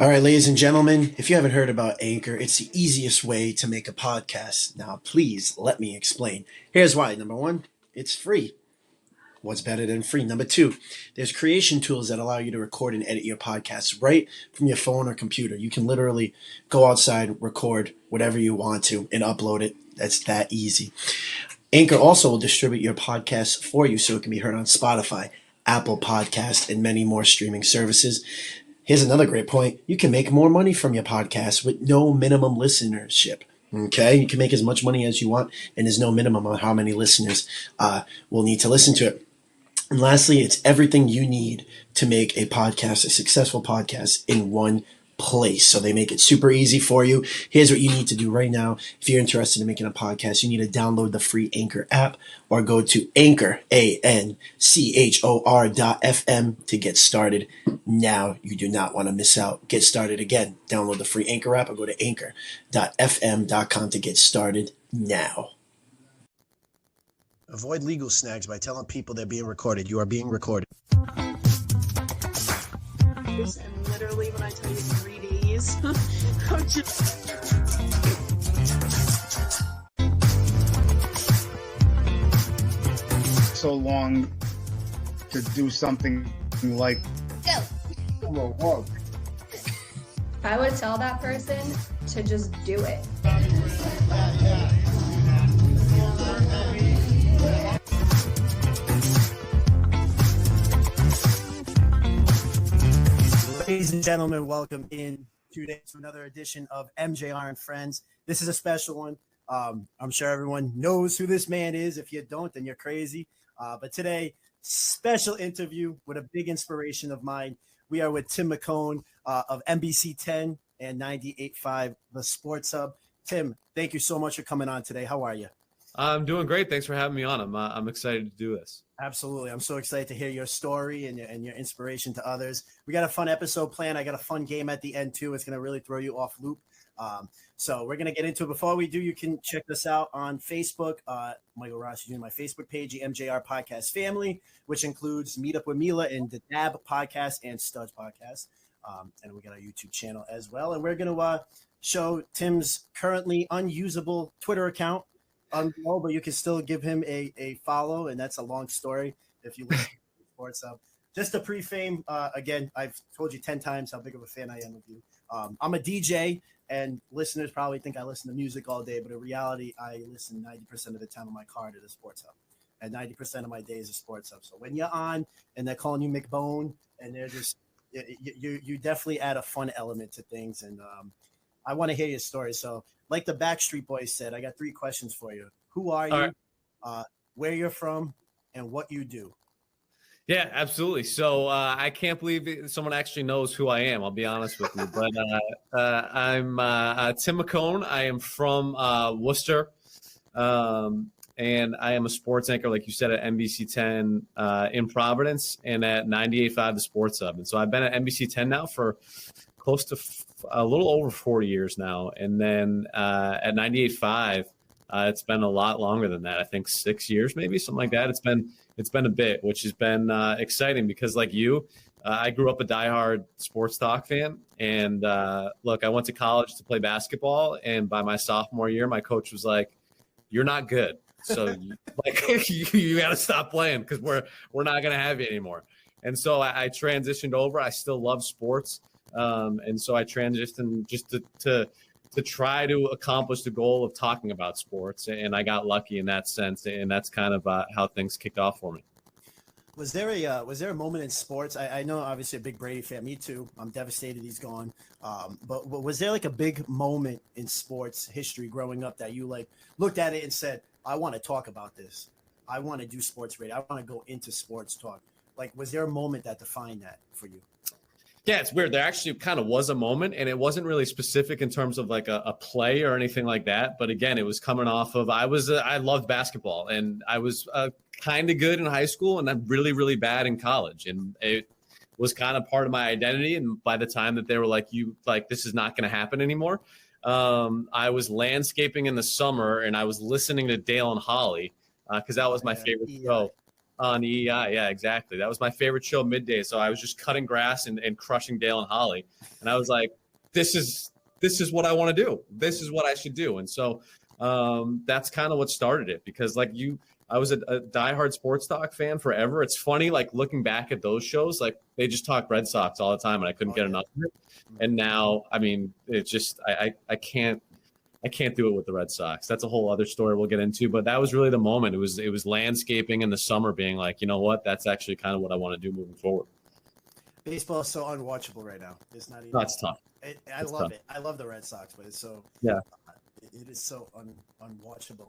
All right, ladies and gentlemen, if you haven't heard about Anchor, it's the easiest way to make a podcast. Now, please let me explain. Here's why. Number one, it's free. What's better than free? Number two, there's creation tools that allow you to record and edit your podcasts right from your phone or computer. You can literally go outside, record whatever you want to, and upload it. That's that easy. Anchor also will distribute your podcast for you so it can be heard on Spotify, Apple Podcast, and many more streaming services. Here's another great point. You can make more money from your podcast with no minimum listenership. Okay, you can make as much money as you want, and there's no minimum on how many listeners will need to listen to it. And lastly, it's everything you need to make a podcast, a successful podcast, in one place. So they make it super easy for you. Here's what you need to do right now. If you're interested in making a podcast, you need to download the free Anchor app or go to Anchor, ANCHOR.FM to get started now. You do not want to miss out. Get started again. Download the free Anchor app or go to anchor.fm.com to get started now. Avoid legal snags by telling people they're being recorded. You are being recorded. And literally, when I tell you 3 days, I'm just. So long to do something like. Whoa. I would tell that person to just do it. Ladies and gentlemen, welcome in today to another edition of MJR and Friends. This is a special one. I'm sure everyone knows who this man is. If you don't, then you're crazy. But today, special interview with a big inspiration of mine. We are with Tim McKone of NBC10 and 98.5, the Sports Hub. Tim, thank you so much for coming on today. How are you? I'm doing great. Thanks for having me on. I'm excited to do this. Absolutely. I'm so excited to hear your story and your inspiration to others. We got a fun episode planned. I got a fun game at the end too. It's going to really throw you off loop. So we're going to get into it. Before we do, you can check us out on Facebook. Michael Ross is doing my Facebook page, the MJR Podcast Family, which includes Meet Up with Mila and the Dab Podcast and Studs Podcast. And we got our YouTube channel as well. And we're going to show Tim's currently unusable Twitter account. But you can still give him a follow, and that's a long story if you listen to Sports Hub. Just to pre-fame, again, I've told you 10 times how big of a fan I am of you. I'm a DJ, and listeners probably think I listen to music all day, but in reality, I listen 90% of the time in my car to the Sports Hub, and 90% of my day is a Sports Hub. So when you're on and they're calling you McKone, and they're just you definitely add a fun element to things, and I want to hear your story. So like the Backstreet Boys said, I got 3 questions for you. Who are you, right, where you're from, and what you do? Yeah, absolutely. So I can't believe someone actually knows who I am. I'll be honest with you. But I'm Tim McKone. I am from Worcester, and I am a sports anchor, like you said, at NBC10 in Providence and at 98.5 the Sports Hub. And so I've been at NBC10 now for close to a little over 4 years now. And then at 98.5, it's been a lot longer than that. I think 6 years, maybe something like that. It's been a bit, which has been exciting because, like you, I grew up a diehard sports talk fan. And look, I went to college to play basketball, and by my sophomore year, my coach was like, "You're not good, so you got to stop playing because we're not going to have you anymore." And so I transitioned over. I still love sports, and so I transitioned just to try to accomplish the goal of talking about sports. And I got lucky in that sense. And that's kind of how things kicked off for me. Was there a moment in sports? I know obviously a big Brady fan, me too. I'm devastated he's gone. But was there like a big moment in sports history growing up that you like looked at it and said, I want to talk about this. I want to do sports radio. I want to go into sports talk. Like, was there a moment that defined that for you? Yeah, it's weird. There actually kind of was a moment, and it wasn't really specific in terms of like a play or anything like that. But again, it was coming off of I loved basketball, and I was kind of good in high school, and I'm really, really bad in college. And it was kind of part of my identity. And by the time that they were like, this is not going to happen anymore, I was landscaping in the summer, and I was listening to Dale and Holly because that was my favorite show. on EEI. Yeah, exactly. That was my favorite show midday. So I was just cutting grass and crushing Dale and Holly. And I was like, this is what I want to do. This is what I should do. And so that's kind of what started it, because like I was a diehard sports talk fan forever. It's funny, like looking back at those shows, like they just talk Red Sox all the time and I couldn't get enough of it. And now, I mean, it's just, I can't do it with the Red Sox. That's a whole other story we'll get into, but that was really the moment. It was landscaping in the summer being like, you know what, that's actually kind of what I want to do moving forward. Baseball is so unwatchable right now. It's not even. No, it's tough. I love it. I love the Red Sox, but it's so it is so unwatchable.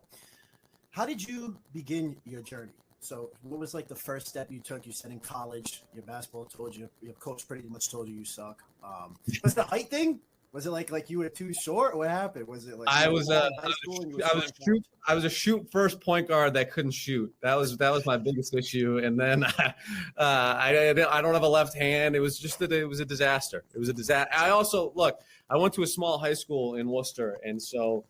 How did you begin your journey? So what was like the first step you took? You said in college, your basketball told you, your coach pretty much told you suck. Was the height thing? Was it like you were too short? What happened? Was it like I was a shoot first point guard that couldn't shoot. That was my biggest issue. And then I don't have a left hand. It was just that it was a disaster. It was a disaster. I went to a small high school in Worcester, and so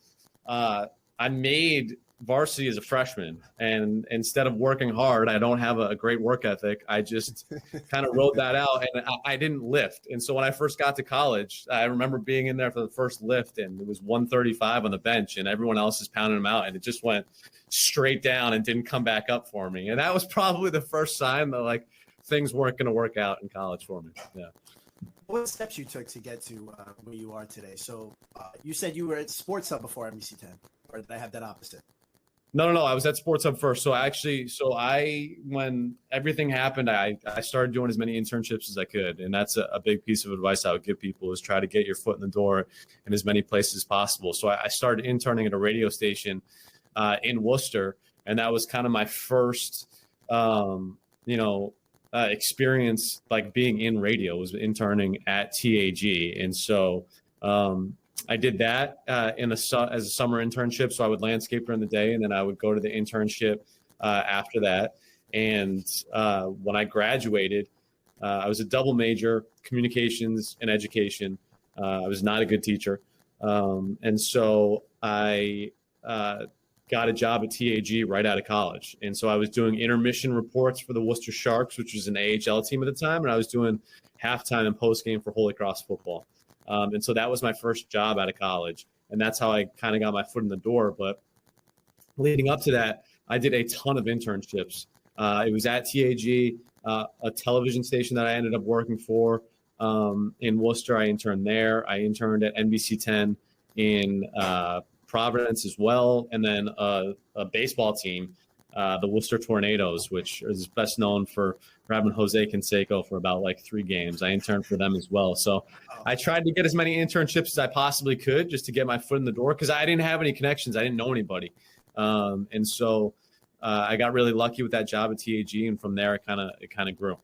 I made varsity as a freshman, and instead of working hard, I don't have a great work ethic. I just kind of rode that out, and I didn't lift. And so when I first got to college, I remember being in there for the first lift, and it was 135 on the bench, and everyone else is pounding them out, and it just went straight down and didn't come back up for me. And that was probably the first sign that like things weren't going to work out in college for me. Yeah. What steps you took to get to where you are today? So you said you were at Sports Hub before NBC10, or did I have that opposite? No. I was at Sports Hub first. So when everything happened, I started doing as many internships as I could. And that's a big piece of advice I would give people, is try to get your foot in the door in as many places as possible. So I started interning at a radio station in Worcester. And that was kind of my first, experience, like being in radio, was interning at TAG. And so I did that as a summer internship. So I would landscape during the day, and then I would go to the internship after that. And when I graduated, I was a double major, communications and education. I was not a good teacher. And so I got a job at TAG right out of college. And so I was doing intermission reports for the Worcester Sharks, which was an AHL team at the time. And I was doing halftime and postgame for Holy Cross football. And so that was my first job out of college. And that's how I kind of got my foot in the door. But leading up to that, I did a ton of internships. It was at TAG, a television station that I ended up working for in Worcester. I interned there. I interned at NBC10 in Providence as well. And then a baseball team, the Worcester Tornadoes, which is best known for having Jose Canseco for about like 3 games. I interned for them as well. So I tried to get as many internships as I possibly could just to get my foot in the door, because I didn't have any connections. I didn't know anybody. And so I got really lucky with that job at TAG. And from there, it kind of grew.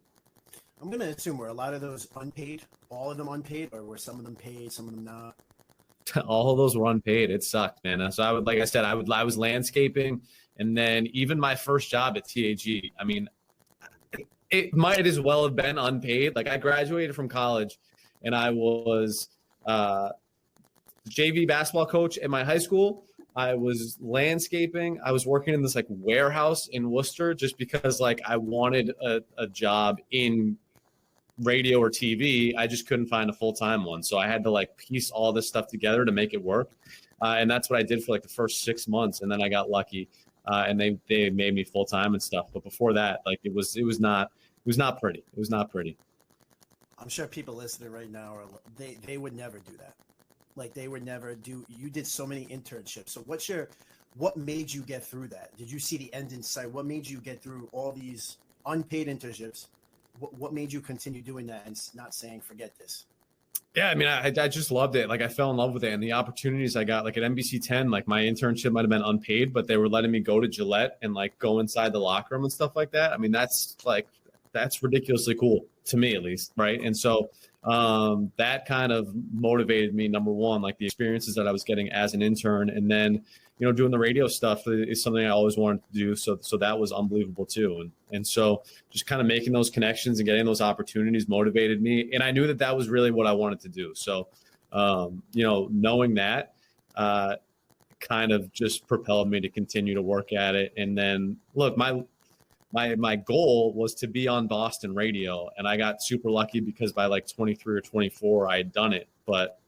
I'm going to assume were a lot of those unpaid, all of them unpaid, or were some of them paid, some of them not? All of those were unpaid. It sucked, man. So I was landscaping. And then even my first job at TAG, I mean, it might as well have been unpaid. Like, I graduated from college and I was JV basketball coach at my high school. I was landscaping. I was working in this like warehouse in Worcester just because like I wanted a job in radio or TV. I just couldn't find a full-time one. So I had to like piece all this stuff together to make it work. And that's what I did for like the first 6 months. And then I got lucky. And they made me full time and stuff. But before that, like it was not pretty. It was not pretty. I'm sure people listening right now they would never do that. Like they would never do. You did so many internships. So what made you get through that? Did you see the end in sight? What made you get through all these unpaid internships? What made you continue doing that and not saying forget this? Yeah, I mean, I just loved it. Like I fell in love with it, and the opportunities I got, like at NBC10, like my internship might have been unpaid, but they were letting me go to Gillette and like go inside the locker room and stuff like that. I mean, that's ridiculously cool to me, at least, right? And so that kind of motivated me. Number one, like the experiences that I was getting as an intern, and then doing the radio stuff is something I always wanted to do. So that was unbelievable too. And so just kind of making those connections and getting those opportunities motivated me. And I knew that was really what I wanted to do. So, knowing that kind of just propelled me to continue to work at it. And then look, my goal was to be on Boston radio, and I got super lucky because by like 23 or 24, I had done it. But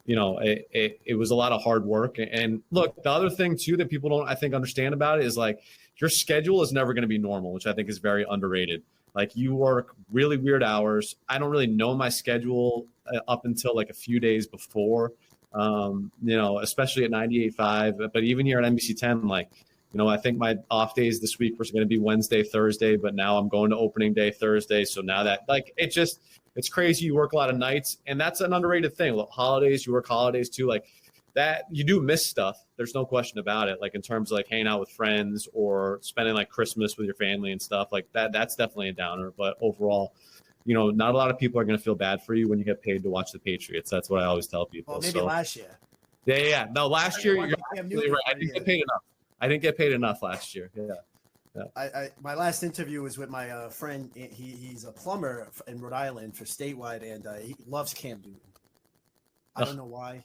it was a lot of hard work. And look, the other thing too that people don't, I think, understand about it is like your schedule is never going to be normal, which I think is very underrated. Like you work really weird hours. I don't really know my schedule up until like a few days before, especially at 98.5. But even here at NBC10, like, I think my off days this week were going to be Wednesday, Thursday, but now I'm going to opening day Thursday. So now that it's crazy. You work a lot of nights, and that's an underrated thing. Holidays, you work holidays too. Like that, you do miss stuff. There's no question about it. Like in terms of like hanging out with friends or spending like Christmas with your family and stuff like that. That's definitely a downer. But overall, not a lot of people are going to feel bad for you when you get paid to watch the Patriots. That's what I always tell people. Well, maybe last year. Yeah. No, last year you're absolutely right. I didn't get paid enough. I didn't get paid enough last year. Yeah. My last interview was with my friend. He's a plumber in Rhode Island for Statewide, and he loves Cam Newton. I don't know why.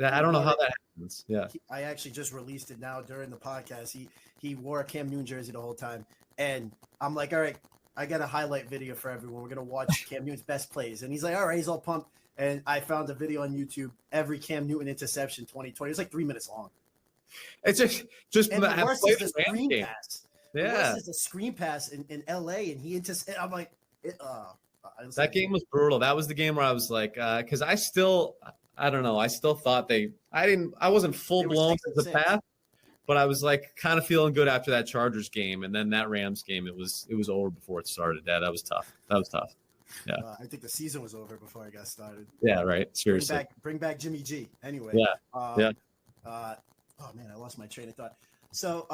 I don't know how that happens. Yeah. I actually just released it now during the podcast. He wore a Cam Newton jersey the whole time, and I'm like, all right, I got a highlight video for everyone. We're gonna watch Cam Newton's best plays, and he's like, all right, he's all pumped. And I found a video on YouTube, every Cam Newton interception 2020. It's like 3 minutes long. It's just and the worst is the screen game. pass. Yeah, the worst is the screen pass in LA, and I'm like, that game was brutal. That was the game where I was like, because I still thought I wasn't full blown to the path, but I was like kind of feeling good after that Chargers game, and then that Rams game, it was over before it started. That was tough. Yeah, I think the season was over before it got started. Yeah, right. Seriously, bring back Jimmy G. Anyway. Yeah. Oh man, I lost my train of thought. So,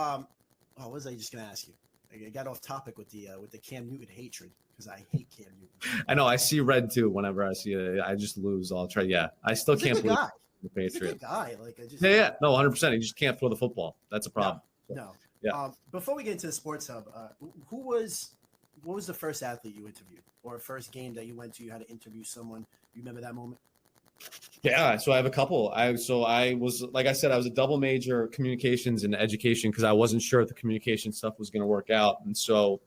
what was I just gonna ask you? I got off topic with the Cam Newton hatred because I hate Cam Newton. I know. I see red too. Whenever I see it, I just lose. I'll try. Yeah, I still can't believe the Patriots. He's a good guy. Like I just. Yeah. No, 100%. He just can't throw the football. That's a problem. No. Yeah. Before we get into the Sports Hub, what was the first athlete you interviewed, or first game that you went to? You had to interview someone. You remember that moment? Yeah, so I have a couple. I was, like I said, I was a double major, communications and education, because I wasn't sure if the communication stuff was going to work out. And so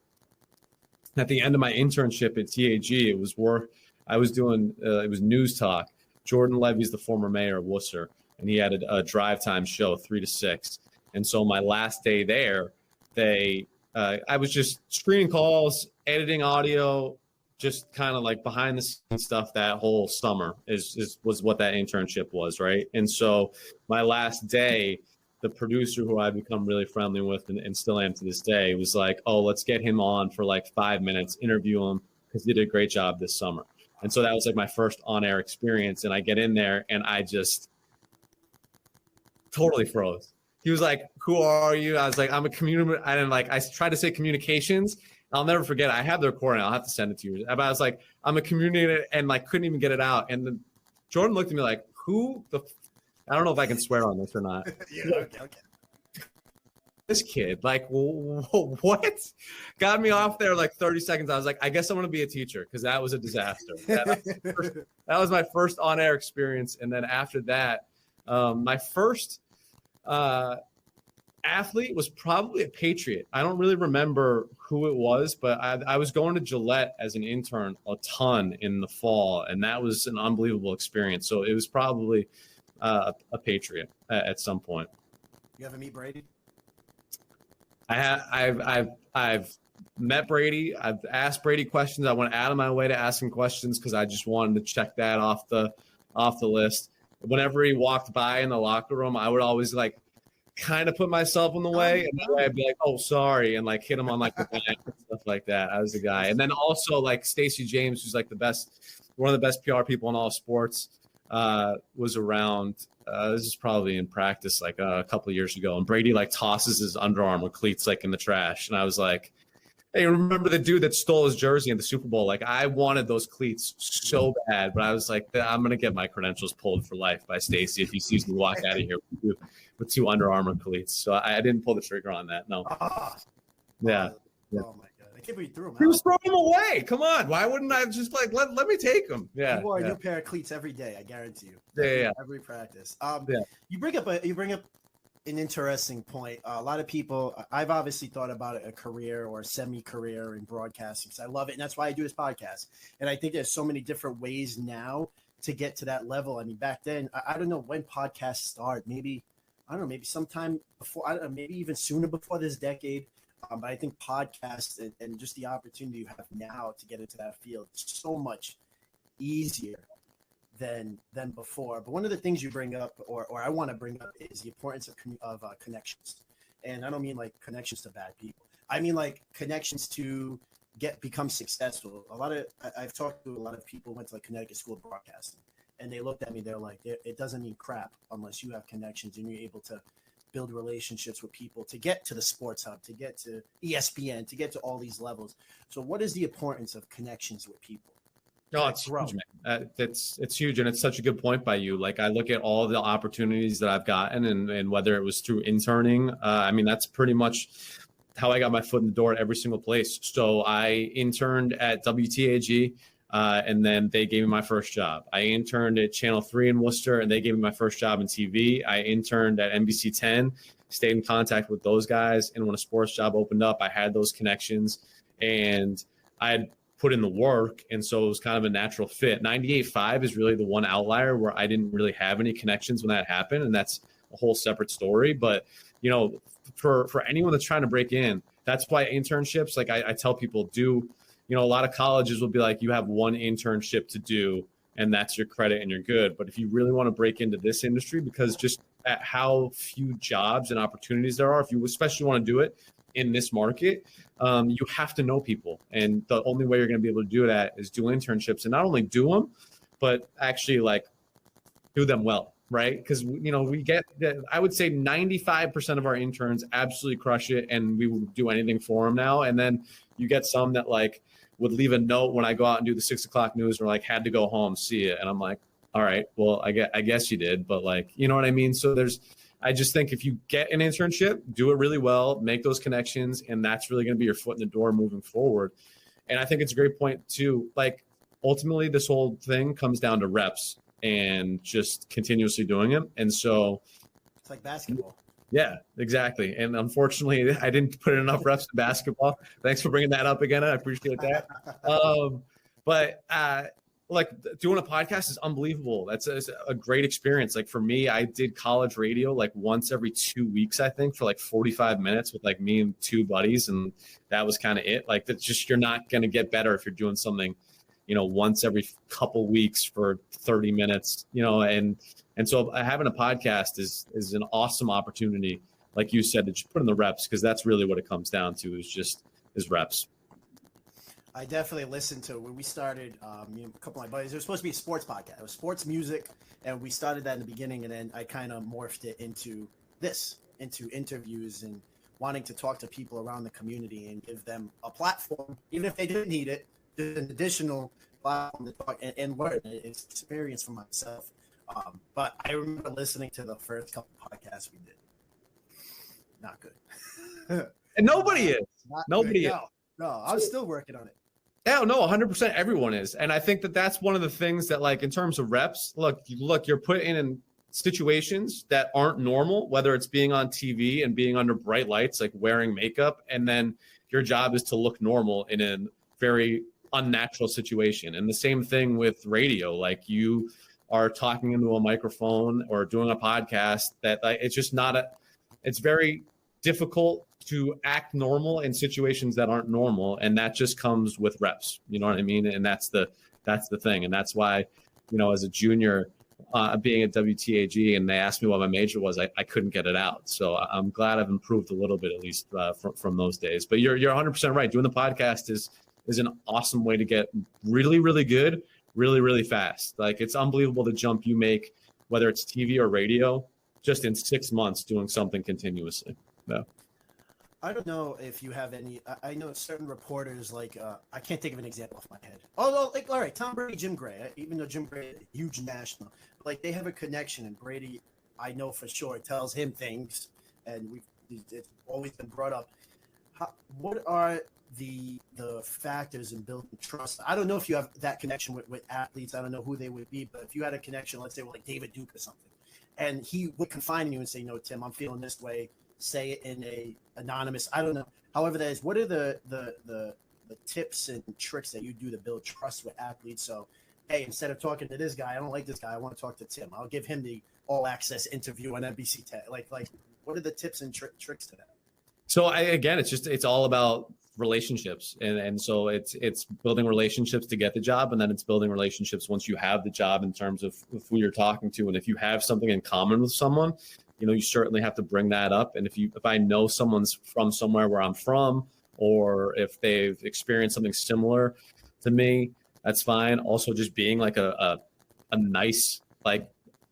at the end of my internship at TAG, it was work. I was doing, it was news talk. Jordan Levy's the former mayor of Worcester, and he had a drive time show 3 to 6. And so my last day there, I was just screening calls, editing audio, just kind of like behind the scenes stuff that whole summer was what that internship was, right? And so my last day, the producer who I've become really friendly with and still am to this day was like, oh, let's get him on for like 5 minutes, interview him, because he did a great job this summer. And so that was like my first on-air experience. And I get in there and I just totally froze. He was like, who are you? I was like, I'm a I tried to say communications. I'll never forget. I have the recording. I'll have to send it to you. But I was like, I'm a communicator, and like couldn't even get it out. And then Jordan looked at me like, I don't know if I can swear on this or not. Yeah, okay. This kid, like, what? Got me off there like 30 seconds. I was like, I guess I'm going to be a teacher, because that was a disaster. That was my first on-air experience. And then after that, my first athlete was probably a Patriot. I don't really remember who it was, but I was going to Gillette as an intern a ton in the fall, and that was an unbelievable experience. So it was probably a Patriot at some point. You ever meet Brady? I've met Brady. I've asked Brady questions. I went out of my way to ask him questions because I just wanted to check that off the list. Whenever he walked by in the locker room, I would always like kind of put myself in the way, and that way I'd be like, oh, sorry, and like hit him on like the back and stuff like that. I was the guy. And then also like Stacey James, who's like one of the best PR people in all sports, was around. This is probably in practice like a couple of years ago, and Brady like tosses his Under Armour cleats like in the trash, and I was like, hey, remember the dude that stole his jersey in the Super Bowl? Like, I wanted those cleats so bad, but I was like, I'm going to get my credentials pulled for life by Stacey if he sees me walk out of here with 2 Under Armour cleats. So I didn't pull the trigger on that. No. Yeah. Oh, my God. I can't believe you threw him out. He was throwing him away. Come on. Why wouldn't I just like, let me take him? Yeah. You wore a new pair of cleats every day, I guarantee you. Yeah. Every practice. Yeah. You bring up an interesting point. A lot of people, I've obviously thought about a career or a semi-career in broadcasting because I love it, and that's why I do this podcast. And I think there's so many different ways now to get to that level. I mean, back then, I don't know when podcasts start. Maybe I don't know, maybe sometime before, I don't know, maybe even sooner before this decade. But I think podcasts and just the opportunity you have now to get into that field is so much easier than before. But one of the things you bring up, or I want to bring up, is the importance of connections. And I don't mean like connections to bad people. I mean like connections to become successful. I've talked to a lot of people who went to like Connecticut School of Broadcasting, and they looked at me. They're like, it doesn't mean crap unless you have connections and you're able to build relationships with people to get to the sports hub, to get to ESPN, to get to all these levels. So what is the importance of connections with people? No, it's huge, man. It's huge, and it's such a good point by you. Like I look at all the opportunities that I've gotten, and whether it was through interning, I mean that's pretty much how I got my foot in the door at every single place. So I interned at WTAG, and then they gave me my first job. I interned at Channel 3 in Worcester, and they gave me my first job in TV. I interned at NBC10, stayed in contact with those guys, and when a sports job opened up, I had those connections, and I had put in the work, and so it was kind of a natural fit. 98.5 is really the one outlier where I didn't really have any connections when that happened, and that's a whole separate story. But you know, for anyone that's trying to break in, that's why internships, like I tell people, do, you know, a lot of colleges will be like, you have one internship to do and that's your credit and you're good. But if you really want to break into this industry, because just at how few jobs and opportunities there are, if you especially want to do it in this market, you have to know people. And the only way you're going to be able to do that is do internships, and not only do them, but actually like do them well, right? Because, you know, we get, I would say 95% of our interns absolutely crush it, and we would do anything for them now. And then you get some that like would leave a note when I go out and do the 6 o'clock news, or like had to go home, see it. And I'm like, all right, well, I guess you did, but like, you know what I mean? So I just think if you get an internship, do it really well, make those connections, and that's really going to be your foot in the door moving forward. And I think it's a great point too. Like ultimately this whole thing comes down to reps and just continuously doing it. And so it's like basketball. Yeah, exactly. And unfortunately, I didn't put in enough reps in basketball. Thanks for bringing that up again. I appreciate that. But like doing a podcast is unbelievable. That's a great experience. Like for me, I did college radio like once every 2 weeks, I think, for like 45 minutes with like me and two buddies. And that was kind of it. Like that's just, you're not going to get better if you're doing something, you know, once every couple weeks for 30 minutes, you know, and so having a podcast is an awesome opportunity. Like you said, to just put in the reps, because that's really what it comes down to is reps. I definitely listened to when we started, you know, a couple of my buddies. It was supposed to be a sports podcast. It was sports music, and we started that in the beginning, and then I kind of morphed it into interviews and wanting to talk to people around the community and give them a platform, even if they didn't need it, just an additional platform to talk and learn. It's experience for myself. But I remember listening to the first couple podcasts we did. Not good. And nobody is. Nobody is. No, I'm still working on it. Yeah, no, 100% everyone is. And I think that that's one of the things that, like, in terms of reps, look, you're put in situations that aren't normal, whether it's being on TV and being under bright lights, like wearing makeup, and then your job is to look normal in a very unnatural situation. And the same thing with radio. Like, you are talking into a microphone or doing a podcast that, like, it's just not it's very difficult to act normal in situations that aren't normal, and that just comes with reps. You know what I mean? And that's the thing, and that's why, you know, as a junior, being at WTAG, and they asked me what my major was, I couldn't get it out. So I'm glad I've improved a little bit, at least from those days. But you're 100% right. Doing the podcast is an awesome way to get really, really good, really, really fast. Like, it's unbelievable the jump you make, whether it's TV or radio, just in 6 months doing something continuously. Yeah. I don't know if you have any. I know certain reporters, like, I can't think of an example off my head. Although, like, all right, Tom Brady, Jim Gray, even though Jim Gray is a huge national, like, they have a connection, and Brady, I know for sure, tells him things, and it's always been brought up. what are the factors in building trust? I don't know if you have that connection with athletes. I don't know who they would be, but if you had a connection, let's say with like David Duke or something, and he would confide in you and say, "No, Tim, I'm feeling this way." Say it in a anonymous. I don't know. However, that is. What are the tips and tricks that you do to build trust with athletes? So, hey, instead of talking to this guy, I don't like this guy. I want to talk to Tim. I'll give him the all access interview on NBC10. Like, what are the tips and tricks to that? So it's all about relationships, and so it's building relationships to get the job, and then it's building relationships once you have the job in terms of who you're talking to, and if you have something in common with someone, you certainly have to bring that up. And if I know someone's from somewhere where I'm from, or if they've experienced something similar to me, that's fine. Also, just being like a nice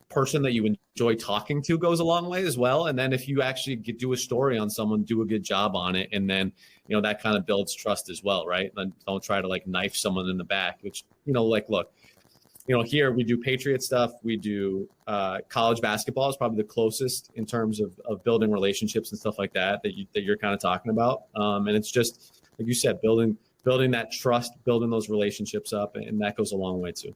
person that you enjoy talking to goes a long way as well. And then if you actually do a story on someone, do a good job on it, and then that kind of builds trust as well, right? And don't try to knife someone in the back, which look, here we do Patriot stuff, we do college basketball is probably the closest in terms of building relationships and stuff like that you're kind of talking about, and it's just like you said, building that trust, building those relationships up, and that goes a long way too.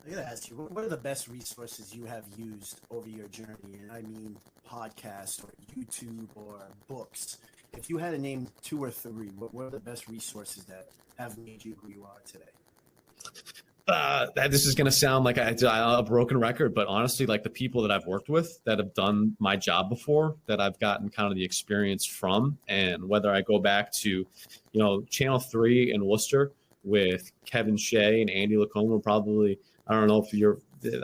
I gotta ask you, what are the best resources you have used over your journey? And I mean, podcasts or YouTube or books. If you had to name 2 or 3, what are the best resources that have made you who you are today? This is going to sound like a broken record, but honestly, the people that I've worked with that have done my job before, that I've gotten kind of the experience from, and whether I go back to, Channel 3 in Worcester with Kevin Shea and Andy LaCombe, probably, I don't know if you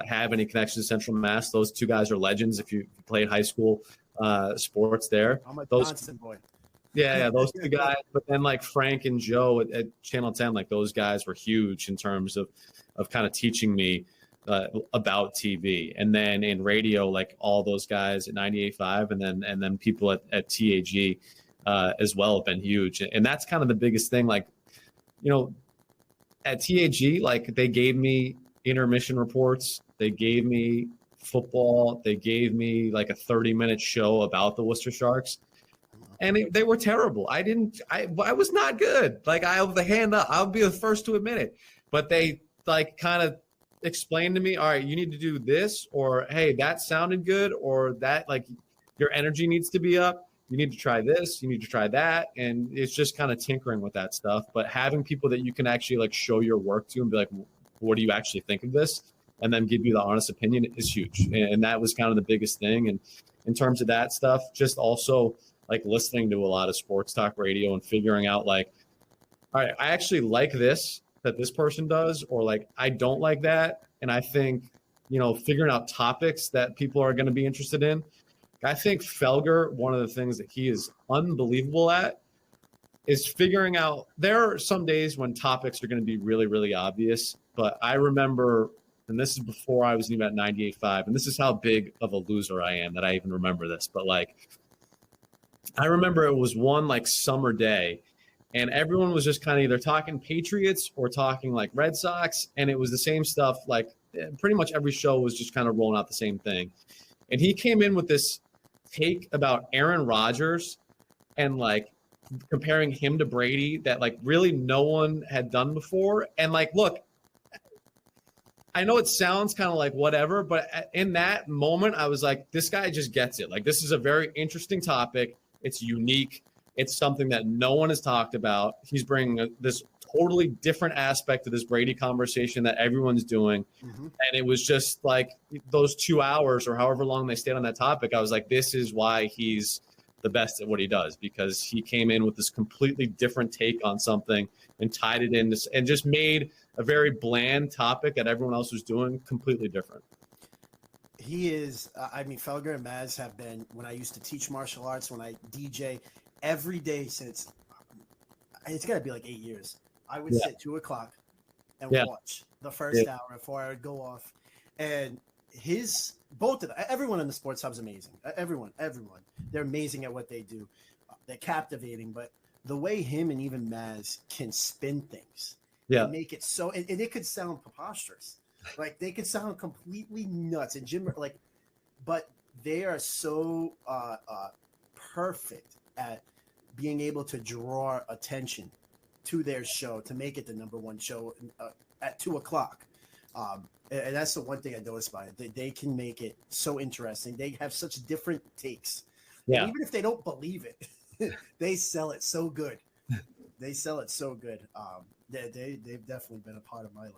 have any connection to Central Mass. Those 2 guys are legends. If you played high school sports there, I'm a those Johnson boy. Yeah, those 2 guys. But then Frank and Joe at Channel 10, those guys were huge in terms of kind of teaching me about TV. And then in radio, all those guys at 98.5, and then people at TAG as well have been huge. And that's kind of the biggest thing. At TAG, they gave me intermission reports. They gave me football. They gave me a 30-minute show about the Worcester Sharks. And they were terrible. I was not good. I'll the hand up. I'll be the first to admit it. But they kind of explained to me, all right, you need to do this, or hey, that sounded good, or that your energy needs to be up. You need to try this. You need to try that. And it's just kind of tinkering with that stuff. But having people that you can actually show your work to and be like, what do you actually think of this? And then give you the honest opinion is huge. And that was kind of the biggest thing. And in terms of that stuff, just also listening to a lot of sports talk radio and figuring out all right, I actually like this that this person does, or I don't like that. And I think, figuring out topics that people are going to be interested in. I think Felger, one of the things that he is unbelievable at is figuring out, there are some days when topics are going to be really, really obvious. But I remember, and this is before I was even at 98.5, and this is how big of a loser I am that I even remember this. But I remember it was one summer day, and everyone was just kind of either talking Patriots or talking Red Sox, and it was the same stuff. Pretty much every show was just kind of rolling out the same thing. And he came in with this take about Aaron Rodgers and comparing him to Brady that really no one had done before. And look, I know it sounds kind of whatever, but in that moment, I was this guy just gets it. This is a very interesting topic. It's unique. It's something that no one has talked about. He's bringing this totally different aspect to this Brady conversation that everyone's doing. Mm-hmm. And it was just those 2 hours or however long they stayed on that topic. I was this is why he's the best at what he does, because he came in with this completely different take on something and tied it in and just made a very bland topic that everyone else was doing completely different. He is, Felger and Maz have been, when I used to teach martial arts, when I DJ, every day since, it's got to be 8 years, I would sit 2 o'clock and watch the first hour before I would go off. And both of them, everyone in the sports hub is amazing. Everyone. They're amazing at what they do. They're captivating, but the way him and even Maz can spin things and make it so, and it could sound preposterous. They could sound completely nuts, and Jim, but they are so perfect at being able to draw attention to their show, to make it the number one show at 2:00. And that's the one thing I noticed by it. They can make it so interesting. They have such different takes. Yeah. And even if they don't believe it, they sell it so good. They sell it so good. They've definitely been a part of my life.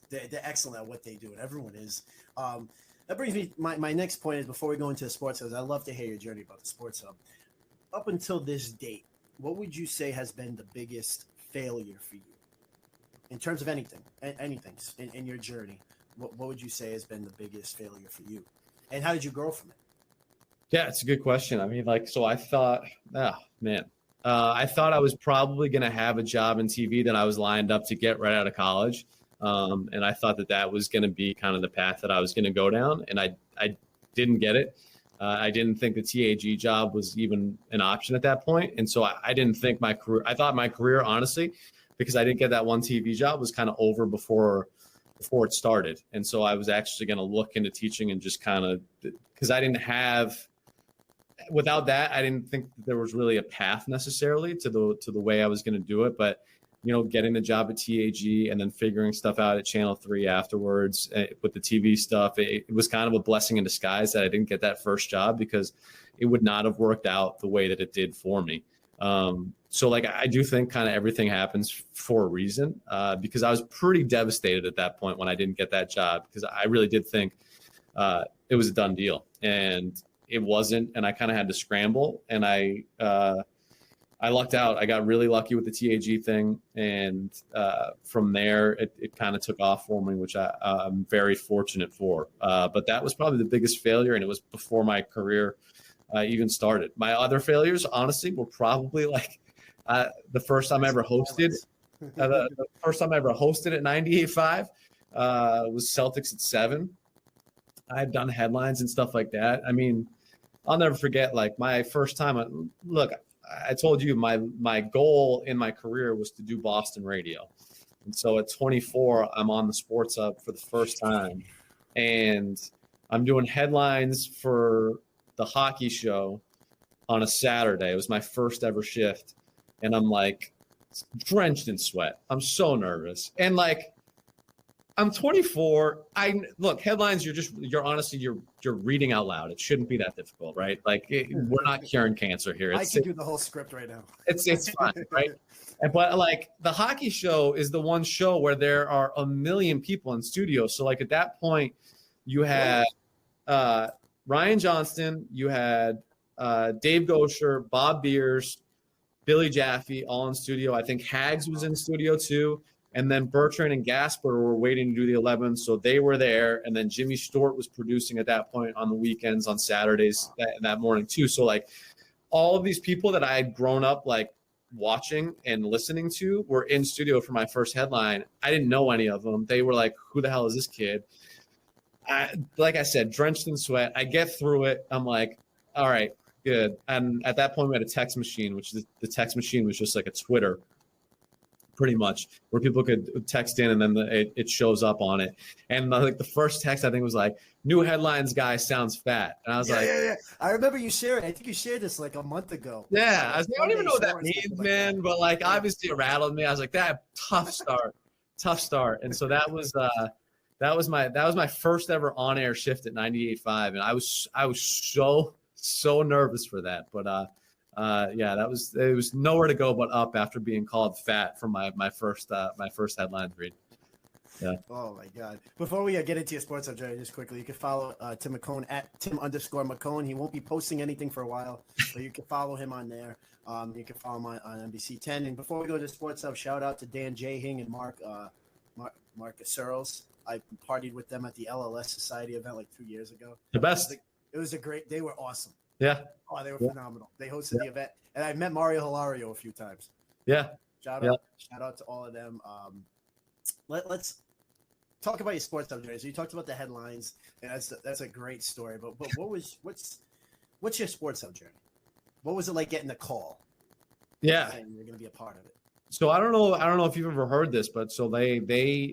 They're excellent at what they do, and everyone is. That brings me, my next point is, before we go into the sports hubs, I'd love to hear your journey about the sports hub. Up until this date, what would you say has been the biggest failure for you in terms of anything in your journey? What would you say has been the biggest failure for you, and how did you grow from it? Yeah, it's a good question. I mean, so I thought, I thought I was probably going to have a job in TV that I was lined up to get right out of college. And I thought that was going to be kind of the path that I was going to go down. And I didn't get it. I didn't think the TAG job was even an option at that point. And so I didn't think my career, I thought my career, honestly, because I didn't get that one TV job, was kind of over before it started. And so I was actually going to look into teaching and just kind of, because I didn't have, without that, I didn't think that there was really a path necessarily to the way I was going to do it. But, getting the job at TAG and then figuring stuff out at Channel 3 afterwards with the TV stuff, it was kind of a blessing in disguise that I didn't get that first job, because it would not have worked out the way that it did for me. So I do think kind of everything happens for a reason, because I was pretty devastated at that point when I didn't get that job, because I really did think it was a done deal, and it wasn't. And I kind of had to scramble, and I lucked out. I got really lucky with the TAG thing. And from there, it kind of took off for me, which I'm very fortunate for. But that was probably the biggest failure. And it was before my career even started. My other failures, honestly, were probably the first time I ever hosted. The first time I ever hosted at 98.5 was Celtics at 7. I had done headlines and stuff like that. I mean, I'll never forget, my first time. Look, I told you my goal in my career was to do Boston radio. And so at 24, I'm on the Sports Hub for the first time. And I'm doing headlines for the hockey show on a Saturday. It was my first ever shift. And I'm drenched in sweat. I'm so nervous. And I'm 24. Headlines, you're honestly, you're reading out loud. It shouldn't be that difficult, right? We're not curing cancer here. I can do the whole script right now. It's fine, right? But the hockey show is the one show where there are a million people in studio. So at that point, you had Ryan Johnston, you had Dave Gosher, Bob Beers, Billy Jaffe, all in studio. I think Hags was in studio too. And then Bertrand and Gasper were waiting to do the 11, so they were there. And then Jimmy Stewart was producing at that point on the weekends, on Saturdays that morning too. So all of these people that I had grown up watching and listening to were in studio for my first headline. I didn't know any of them. They were who the hell is this kid? Like I said, drenched in sweat. I get through it. I'm all right, good. And at that point, we had a text machine, which the text machine was just a Twitter, pretty much, where people could text in and then it shows up on it. And the first text, I think, was new headlines guy sounds fat. And I was yeah. I remember you sharing. I think you shared this a month ago. Yeah. I don't even know what that means, man. But obviously it rattled me. I was that tough start. And so that was my first ever on-air shift at 98.5. And I was so nervous for that. But it was nowhere to go but up after being called fat from my first headlines read. Yeah. Oh my God. Before we get into your sports hub, just quickly, you can follow Tim McKone at Tim_McKone. He won't be posting anything for a while, but you can follow him on there. You can follow him on NBC10. And before we go to sports hub, shout out to Dan Jahing and Mark Searles. I partied with them at the LLS Society event 2 years ago. The best. It was they were awesome. Yeah. Oh, they were phenomenal. They hosted the event, and I met Mario Hilario a few times. Yeah. Shout out to all of them. Let's talk about your sports hub journey. So you talked about the headlines, and that's a great story. But what's your sports hub journey? What was it like getting the call? Yeah. And you're going to be a part of it. So I don't know if you've ever heard this, but so they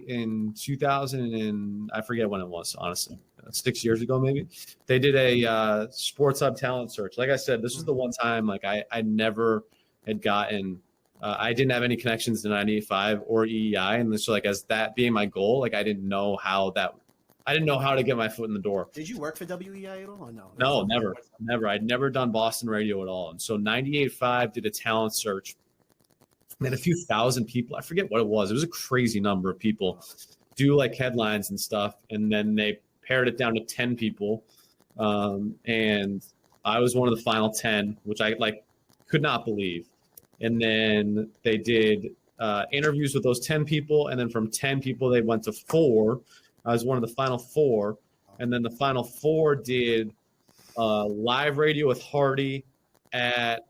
in 2000 and I forget when it was, honestly, 6 years ago maybe, they did a Sports Hub talent search. Like I said, this was the one time like I never had gotten. I didn't have any connections to 98.5 or EEI, and so like as that being my goal, like I didn't know how to get my foot in the door. Did you work for WEI at all or no? No, never. I'd never done Boston radio at all. And so 98.5 did a talent search. And a few thousand people, I forget what it was. It was a crazy number of people do like headlines and stuff. And then they pared it down to 10 people. And I was one of the final 10, which I like could not believe. And then they did interviews with those 10 people. And then from 10 people, they went to 4. I was one of the final 4. And then the final 4 did live radio with Hardy at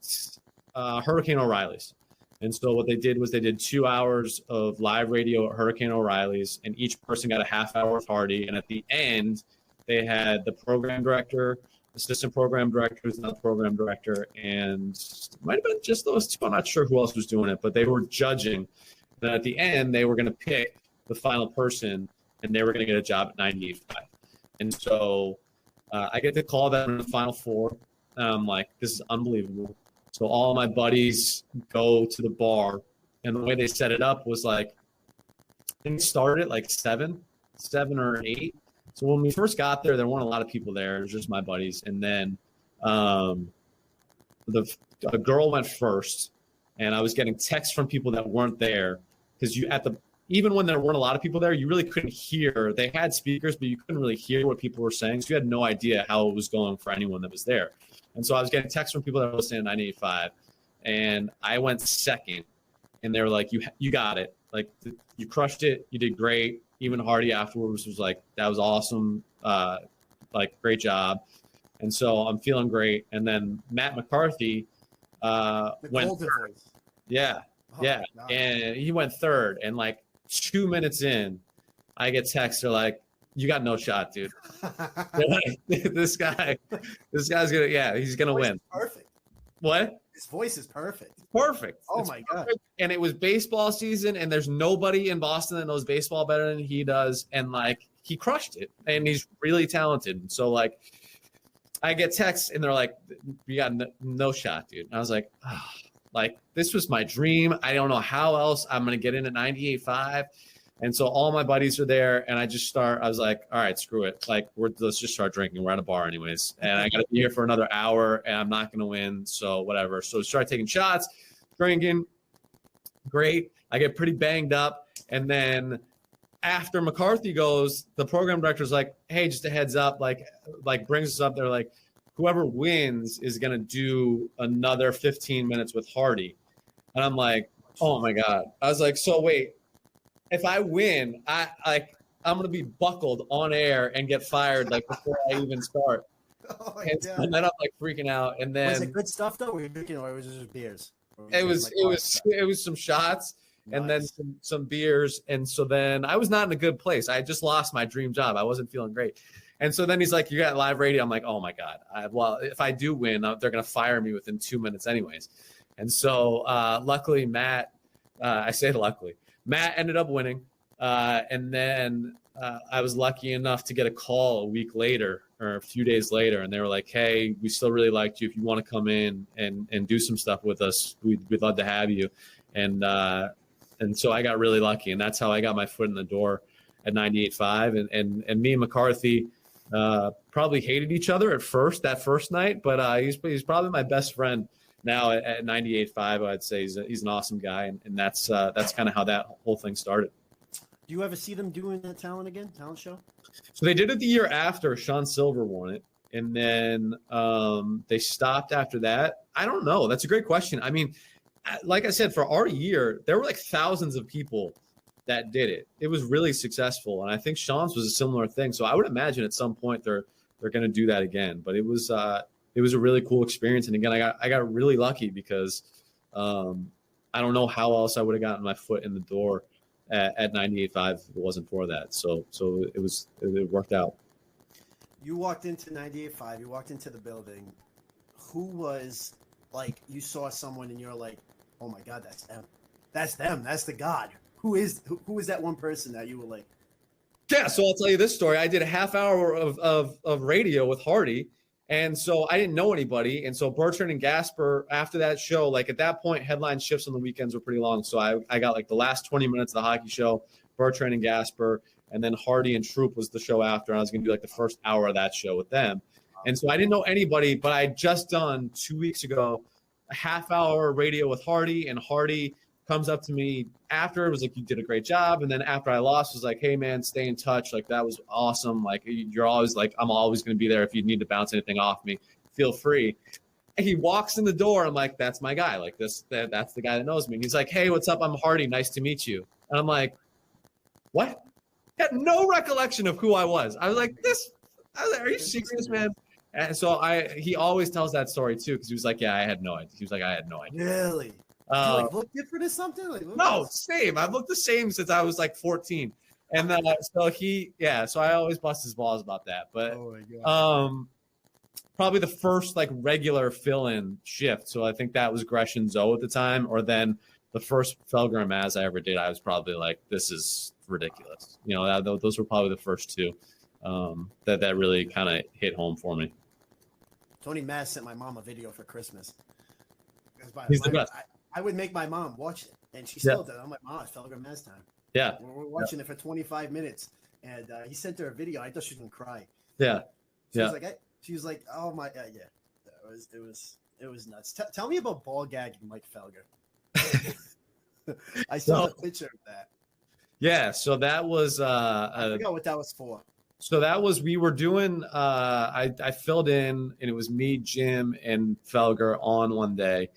Hurricane O'Reilly's. And so what they did was they did 2 hours of live radio at Hurricane O'Reilly's, and each person got a half hour with Hardy. And at the end, they had the program director, assistant program director, who's not the program director, and it might have been just those two. I'm not sure who else was doing it, but they were judging. And at the end, they were going to pick the final person, and they were going to get a job at 98.5. And so I get to call them in the final 4. And I'm like, this is unbelievable. So all my buddies go to the bar, and the way they set it up was like, I think it started at like 7 or 8. So when we first got there weren't a lot of people there. It was just my buddies. And then a girl went first, and I was getting texts from people that weren't there because even when there weren't a lot of people there, you really couldn't hear. They had speakers, but you couldn't really hear what people were saying. So you had no idea how it was going for anyone that was there. And so I was getting texts from people that were listening to 98.5, and I went second, and they were like, you got it. Like, you crushed it. You did great. Even Hardy afterwards was like, that was awesome. Like, great job. And so I'm feeling great. And then Matt McCarthy went third. Yeah. Oh, yeah. And he went third. And like 2 minutes in, I get texts. They're like, you got no shot, dude. Like, this guy's gonna, he's gonna win. Perfect. What? His voice is perfect. Perfect. Oh it's my perfect. God. And it was baseball season, and there's nobody in Boston that knows baseball better than he does. And like, he crushed it, and he's really talented. So like, I get texts, and they're like, you got no shot, dude. And I was like, like, this was my dream. I don't know how else I'm gonna get in at 98.5. And so all my buddies are there, and I was like, all right, screw it. Like, let's just start drinking. We're at a bar anyways. And I got to be here for another hour, and I'm not going to win. So whatever. So start taking shots, drinking. Great. I get pretty banged up. And then after McCarthy goes, the program director's like, hey, just a heads up, like brings us up. They're like, whoever wins is going to do another 15 minutes with Hardy. And I'm like, oh my God. I was like, so wait. If I win, I'm gonna be buckled on air and get fired like before I even start. Oh my And God. then I'm like freaking out. And then Was it good stuff though? Were you drinking, or was it just beers? it was some shots and then some beers. And so then I was not in a good place. I had just lost my dream job. I wasn't feeling great. And so then he's like, you got live radio. I'm like, oh my God. Well, if I do win, they're gonna fire me within 2 minutes anyways. And so luckily Matt, I say luckily. Matt ended up winning, and then I was lucky enough to get a call a week later or a few days later, and they were like, hey, we still really liked you. If you want to come in and do some stuff with us, we'd love to have you. And so I got really lucky, and that's how I got my foot in the door at 98.5. And me and McCarthy probably hated each other at first, that first night, but he's probably my best friend now at 98.5. I'd say he's an awesome guy, and that's kind of how that whole thing started. Do you ever see them doing the talent show? So they did it the year after Sean Silver won it, and then they stopped after that. I don't know. That's a great question. I mean, like I said, for our year, there were like thousands of people that did it. It was really successful, and I think Sean's was a similar thing. So I would imagine at some point they're going to do that again. But it was a really cool experience. And again, I got really lucky because I don't know how else I would have gotten my foot in the door at 98.5 if it wasn't for that. So it worked out. You walked into 98.5, you walked into the building. Who was like, you saw someone and you're like, oh my God, that's them. that's them. That's the God. Who is that one person that you were like? Yeah, so I'll tell you this story. I did a half hour of radio with Hardy, and so I didn't know anybody. And so Bertrand and Gasper, after that show, like at that point, headline shifts on the weekends were pretty long. So I got like the last 20 minutes of the hockey show, Bertrand and Gasper, and then Hardy and Troop was the show after. And I was going to do like the first hour of that show with them. And so I didn't know anybody, but I had just done 2 weeks ago a half hour radio with Hardy, and Hardy comes up to me after, it was like, you did a great job. And then after I lost, was like, hey man, stay in touch. Like, that was awesome. Like, you're always like, I'm always going to be there. If you need to bounce anything off me, feel free. And he walks in the door. I'm like, that's my guy. Like that's the guy that knows me. And he's like, hey, what's up? I'm Hardy. Nice to meet you. And I'm like, what? I had no recollection of who I was. I was like, are you serious, man? And so he always tells that story too. Cause he was like, yeah, I had no idea. He was like, I had no idea. Really? Do you like look different or something? Like, no, same. I've looked the same since I was like 14. And so I always bust his balls about that. But oh my God. Probably the first like regular fill-in shift. So I think that was Gresh and Zoe at the time, or then the first Felger and Maz I ever did. I was probably like, this is ridiculous. You know, those were probably the first two that really kind of hit home for me. Tony Maz sent my mom a video for Christmas. He's the best. I would make my mom watch it, and she still does. I'm like, Mom, it's Felger Maz time. Yeah. We're watching it for 25 minutes, and he sent her a video. I thought she was gonna cry. Yeah. She was like, oh my, yeah. It was nuts. Tell me about ball gagging Mike Felger. I saw a picture of that. Yeah. So that was I forgot what that was for. So that was, we were doing, I filled in, and it was me, Jim, and Felger on one day.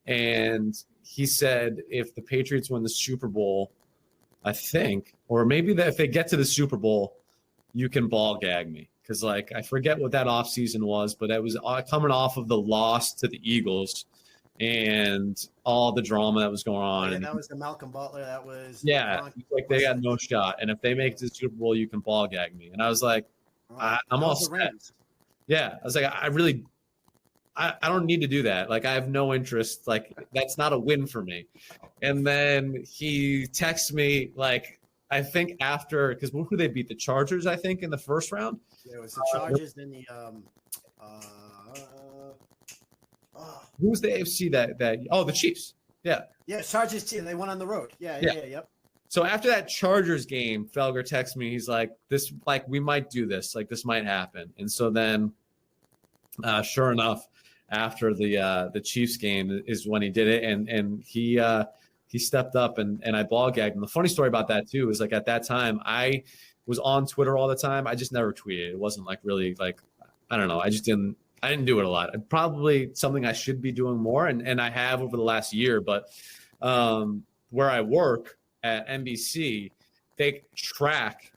And he said, if the Patriots win the Super Bowl, I think, or maybe that if they get to the Super Bowl, you can ball gag me. Because, like, I forget what that offseason was, but that was coming off of the loss to the Eagles and all the drama that was going on. Yeah, that was the Malcolm Butler. That was like they got no shot. And if they make it to the Super Bowl, you can ball gag me. And I was like, I'm all set. Yeah, I was like, I don't need to do that. Like, I have no interest. Like, that's not a win for me. And then he texts me, like, I think after, because who they beat? The Chargers, I think, in the first round. Yeah, it was the Chargers, then the who was the AFC that the Chiefs. Yeah. Yeah, Chargers team. They went on the road. Yep. So after that Chargers game, Felger texts me. He's like, "This, like, we might do this. Like, this might happen." And so then, sure enough, after the Chiefs game is when he did it, and he stepped up and I ball gagged him. The funny story about that too is, like, at that time I was on Twitter all the time. I just never tweeted. It wasn't like really, like, I don't know. I didn't do it a lot. Probably something I should be doing more, and I have over the last year. But where I work at NBC, they track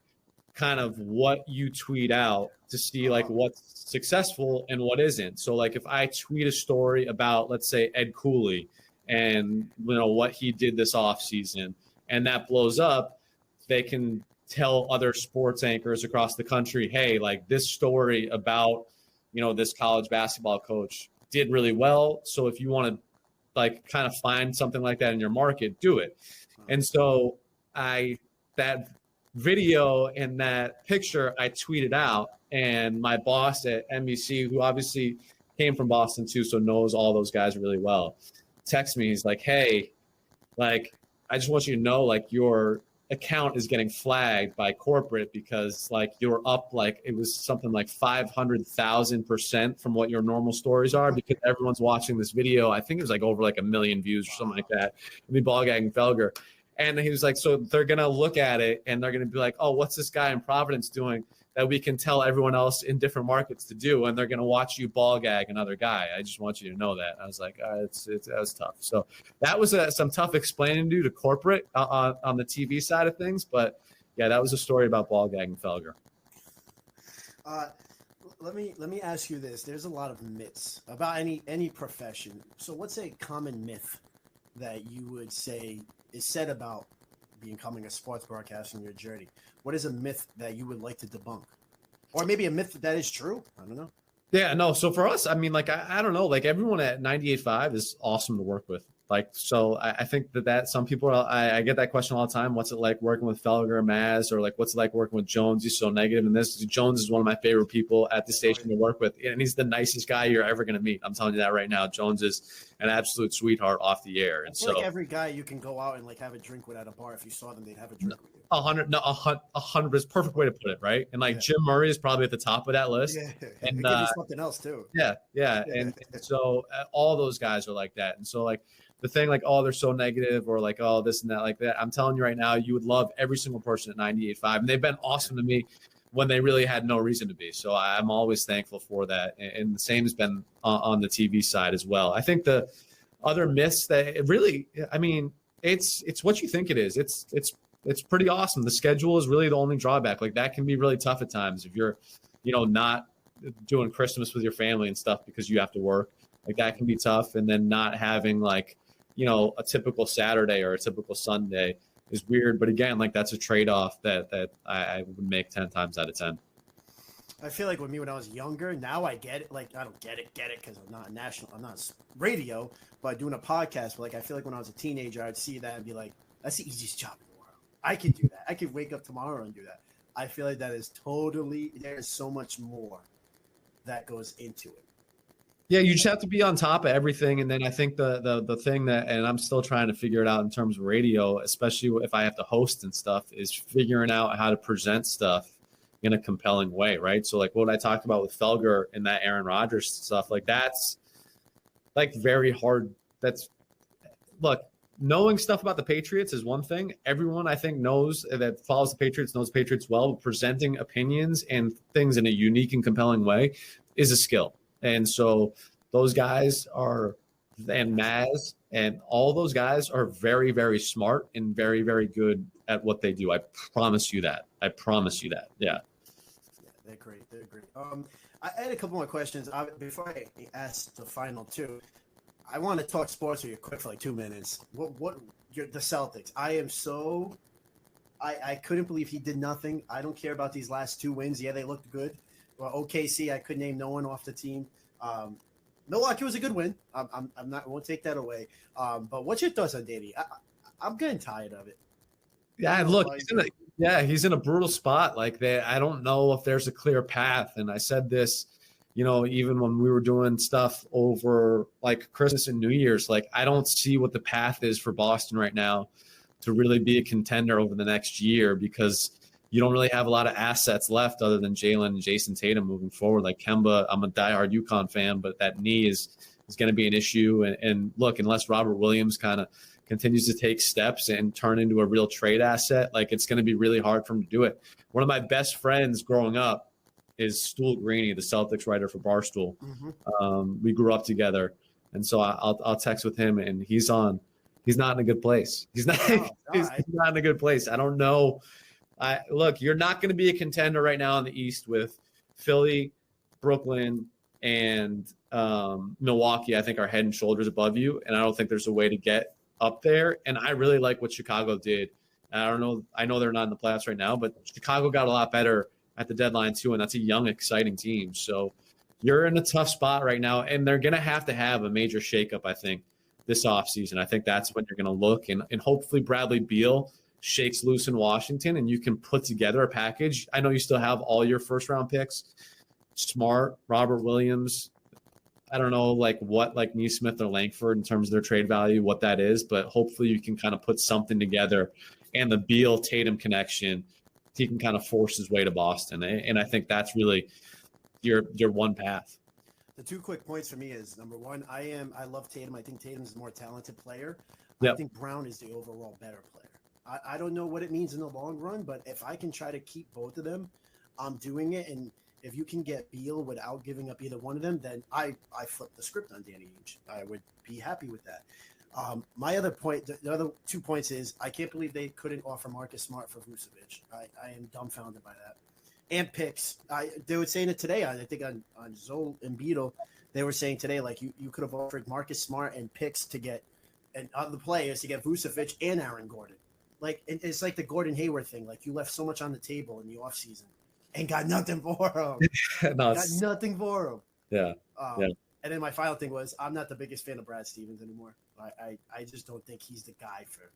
kind of what you tweet out to see, like, what's successful and what isn't. So, like, if I tweet a story about, let's say, Ed Cooley and, you know, what he did this offseason, and that blows up, they can tell other sports anchors across the country, hey, like, this story about, you know, this college basketball coach did really well. So if you want to, like, kind of find something like that in your market, do it. And so that video and that picture I tweeted out, and my boss at NBC, who obviously came from Boston too, so knows all those guys really well, texts me. He's like, hey, like, I just want you to know, like, your account is getting flagged by corporate because, like, you're up, like, it was something like 500,000% from what your normal stories are, because everyone's watching this video. I think it was like over like 1 million views or something like that. Me ball gagging Felger. And he was like, so they're going to look at it and they're going to be like, oh, what's this guy in Providence doing that we can tell everyone else in different markets to do? And they're going to watch you ball gag another guy. I just want you to know that. I was like, that was tough. So that was some tough explaining to do to corporate on the TV side of things. But yeah, that was a story about ball gagging Felger. Let me ask you this. There's a lot of myths about any profession. So what's a common myth that you would say is said about becoming a sports broadcaster in your journey? What is a myth that you would like to debunk? Or maybe a myth that is true? I don't know. Yeah, no. So for us, I mean, like, I don't know. Like, everyone at 98.5 is awesome to work with. Like, so I think that some people I get that question all the time. What's it like working with Felger, Maz, or like, what's it like working with Jones? He's so negative in this. Jones is one of my favorite people at the station to work with. And he's the nicest guy you're ever going to meet. I'm telling you that right now. Jones is an absolute sweetheart off the air. And I feel like every guy you can go out and like have a drink with at a bar. If you saw them, they'd have a drink with you. 100 is perfect way to put it. Right. And like Jim Murray is probably at the top of that list. Yeah. And give you something else too. Yeah. And so all those guys are like that. And so like, the thing like, oh, they're so negative or like, oh, this and that, like that. I'm telling you right now, you would love every single person at 98.5. And they've been awesome to me when they really had no reason to be. So I'm always thankful for that. And the same has been on the TV side as well. I think the other myths that it really, I mean, it's what you think it is. It's pretty awesome. The schedule is really the only drawback. Like that can be really tough at times if you're, not doing Christmas with your family and stuff because you have to work. Like that can be tough. And then not having like, a typical Saturday or a typical Sunday is weird. But again, like that's a trade-off that I would make 10 times out of 10. I feel like with me when I was younger, now I get it. Like I don't get it because I'm not radio, but doing a podcast. But like I feel like when I was a teenager, I'd see that and be like, that's the easiest job in the world. I could do that. I could wake up tomorrow and do that. I feel like that is there's so much more that goes into it. Yeah, you just have to be on top of everything. And then I think the thing that, and I'm still trying to figure it out in terms of radio, especially if I have to host and stuff, is figuring out how to present stuff in a compelling way, right? So like what I talked about with Felger and that Aaron Rodgers stuff, like that's like very hard. Look, knowing stuff about the Patriots is one thing. Everyone I think knows that follows the Patriots, knows the Patriots well, but presenting opinions and things in a unique and compelling way is a skill. And so those guys and Maz and all those guys are very, very smart and very, very good at what they do. I promise you that. Yeah. They're great. I had a couple more questions. Before I ask the final two, I want to talk sports with you quick for like 2 minutes. The Celtics. I couldn't believe he did nothing. I don't care about these last 2 wins. Yeah, they looked good. Well, OKC, I could name no one off the team. Milwaukee was a good win. I won't take that away. But what's your thoughts on Danny? I'm getting tired of it. Yeah, look, he's in a brutal spot. Like I don't know if there's a clear path. And I said this, even when we were doing stuff over like Christmas and New Year's, like I don't see what the path is for Boston right now to really be a contender over the next year because you don't really have a lot of assets left other than Jalen and Jason Tatum moving forward. Like Kemba, I'm a diehard UConn fan, but that knee is going to be an issue. And look, unless Robert Williams kind of continues to take steps and turn into a real trade asset, like it's going to be really hard for him to do it. One of my best friends growing up is Stool Greeny, the Celtics writer for Barstool. Mm-hmm. We grew up together. And so I'll text with him and he's not in a good place. He's not in a good place. I don't know. Look, you're not going to be a contender right now in the East with Philly, Brooklyn, and Milwaukee. I think are head and shoulders above you, and I don't think there's a way to get up there. And I really like what Chicago did. And I don't know. I know they're not in the playoffs right now, but Chicago got a lot better at the deadline too, and that's a young, exciting team. So you're in a tough spot right now, and they're going to have a major shakeup, I think, this offseason. I think that's when you're going to look, and hopefully Bradley Beal shakes loose in Washington and you can put together a package. I know you still have all your first round picks. Smart, Robert Williams. I don't know what Neesmith or Langford in terms of their trade value, what that is, but hopefully you can kind of put something together and the Beal Tatum connection, he can kind of force his way to Boston. And I think that's really your one path. The 2 quick points for me is number one, I love Tatum. I think Tatum's a more talented player. Yep. I think Brown is the overall better player. I don't know what it means in the long run, but if I can try to keep both of them, I'm doing it. And if you can get Beal without giving up either one of them, then I flip the script on Danny Ainge. I would be happy with that. My other point, the other 2 points is I can't believe they couldn't offer Marcus Smart for Vucevic. I am dumbfounded by that. And picks. They were saying it today, I think on Zol and Beetle, they were saying today, like you could have offered Marcus Smart and picks to get and other players to get Vucevic and Aaron Gordon. Like it's like the Gordon Hayward thing. Like you left so much on the table in the offseason and got nothing for him. Got nothing for him. Yeah. And then my final thing was I'm not the biggest fan of Brad Stevens anymore. I just don't think he's the guy for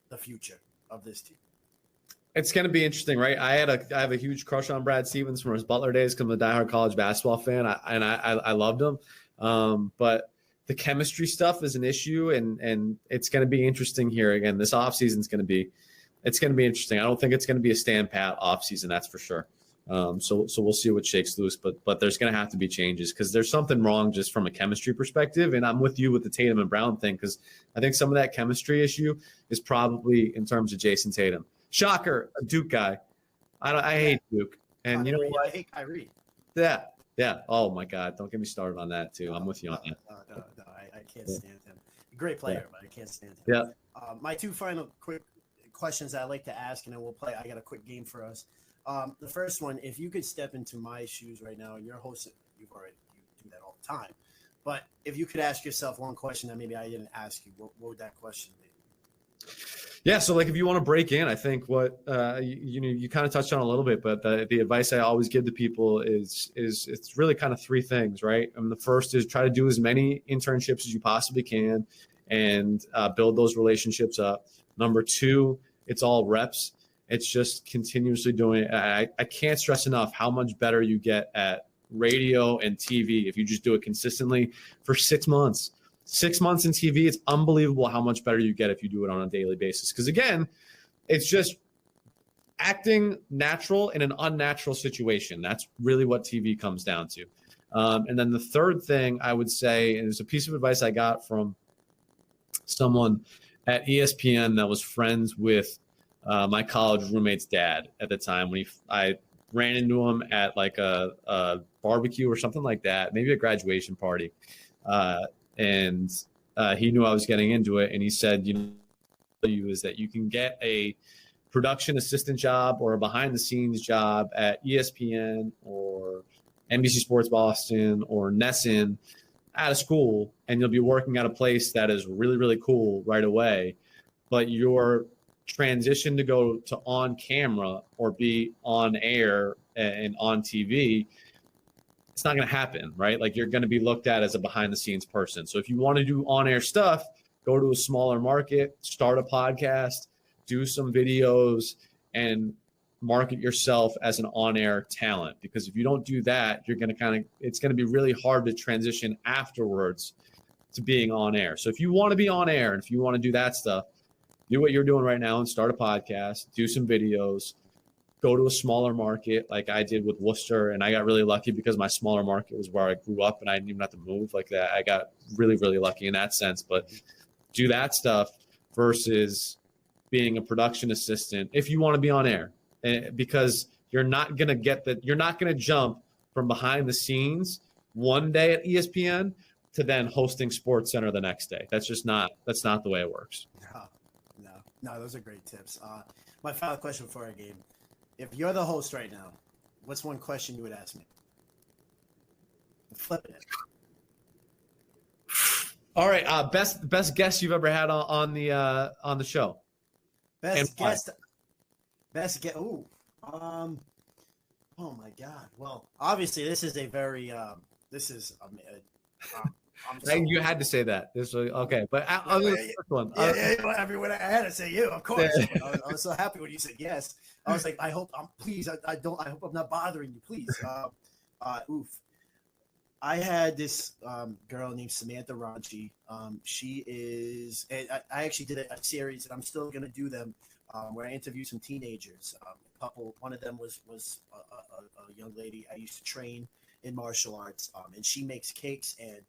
the future of this team. It's going to be interesting, right? I have a huge crush on Brad Stevens from his Butler days because I'm a diehard college basketball fan, I loved him. But the chemistry stuff is an issue, and it's going to be interesting here again. This offseason is going to be interesting. I don't think it's going to be a stand pat offseason, that's for sure. So we'll see what shakes loose, but there's going to have to be changes because there's something wrong just from a chemistry perspective. And I'm with you with the Tatum and Brown thing because I think some of that chemistry issue is probably in terms of Jason Tatum. Shocker, a Duke guy. I hate Duke, and you know what? I hate Kyrie. Yeah. Oh my God, don't get me started on that too. I'm with you on that. No, I can't stand him. Great player, but I can't stand him. Yeah. My two final quick questions I like to ask, and then we'll play. I got a quick game for us. The first one, if you could step into my shoes right now, and you're hosting, you do that all the time. But if you could ask yourself one question that maybe I didn't ask you, what would that question be? Yeah, so like if you want to break in, I think what you kind of touched on a little bit, but the advice I always give to people is it's really kind of three things, right? The first is try to do as many internships as you possibly can and build those relationships up. Number two, it's all reps. It's just continuously doing it. I can't stress enough how much better you get at radio and TV if you just do it consistently for 6 months. 6 months in TV, it's unbelievable how much better you get if you do it on a daily basis. Because again, it's just acting natural in an unnatural situation. That's really what TV comes down to. And then the third thing I would say, and it's a piece of advice I got from someone at ESPN that was friends with my college roommate's dad at the time when I ran into him at like a barbecue or something like that, maybe a graduation party. And he knew I was getting into it. And he said, is that you can get a production assistant job or a behind the scenes job at ESPN or NBC Sports Boston or Nesson out of school. And you'll be working at a place that is really, really cool right away. But your transition to go to on camera or be on air and on TV, it's not going to happen, right? Like you're going to be looked at as a behind the scenes person. So if you want to do on air stuff, go to a smaller market, start a podcast, do some videos, and market yourself as an on air talent. Because if you don't do that, you're going to it's going to be really hard to transition afterwards to being on air. So if you want to be on air and if you want to do that stuff, do what you're doing right now and start a podcast, do some videos, go to a smaller market like I did with Worcester. And I got really lucky because my smaller market was where I grew up and I didn't even have to move like that. I got really, really lucky in that sense. But do that stuff versus being a production assistant if you want to be on air, because you're not going to jump from behind the scenes one day at ESPN to then hosting Sports Center the next day. That's not the way it works. No, those are great tips. My final question before our game. If you're the host right now, what's one question you would ask me? I'm flipping it. All right. Best guest you've ever had on the show. Best guest. Ooh. Oh my God. Well, obviously this is a very You had to say that. This was okay, but I'll do the first one. Everyone, I had to say you, of course. I was so happy when you said yes. I was like, I hope I'm not bothering you, please. Oof. I had this girl named Samantha Ranchi. She is, and I actually did a series, and I'm still going to do them, where I interviewed some teenagers. One of them was a young lady I used to train in martial arts, and she makes cakes, and